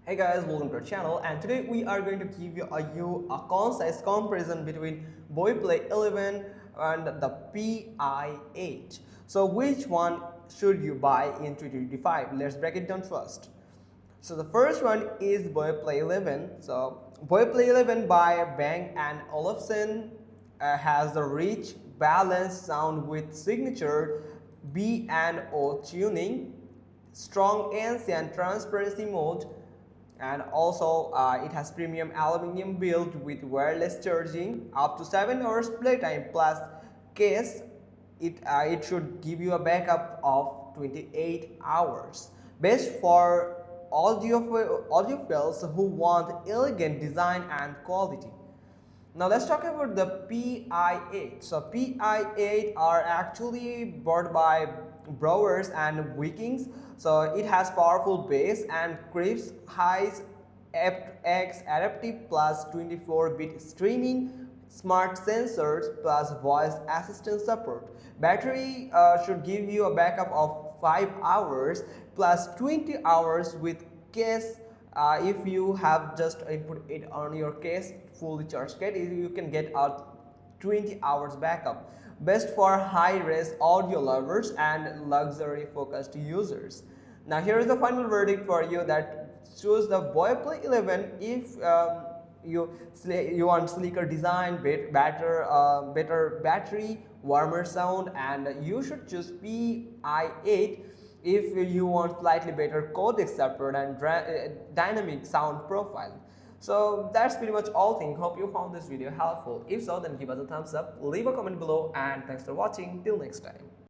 Hey guys, welcome to our channel, and today we are going to give you a concise comparison between Beoplay 11 and the Pi8. So which one should you buy in 2025? Let's break it down first. So the first one is Beoplay 11. So Beoplay 11 by Bang & Olufsen has the rich, balanced sound with signature B&O tuning, strong ANC and transparency mode, and also it has premium aluminum build with wireless charging, up to 7 hours playtime plus case. It should give you a backup of 28 hours. Best for audiophiles who want elegant design and quality. Now let's talk about the Pi8. So Pi8 are actually bought by Browers and Vikings. So it has powerful bass and crisp highs, aptX adaptive plus 24-bit streaming, smart sensors plus voice assistant support. Battery should give you a backup of 5 hours plus 20 hours with case. If you have just input it on your case fully charged case, you can get a 20 hours backup. Best for high-res audio lovers and luxury focused users. Now here is the final verdict for you that choose the Beoplay 11 if you want sleeker design, better battery, warmer sound, and you should choose Pi8 if you want slightly better codec support and dynamic sound profile. So that's pretty much all thing. Hope you found this video helpful. If so, then give us a thumbs up, leave a comment below, and thanks for watching. Till next time.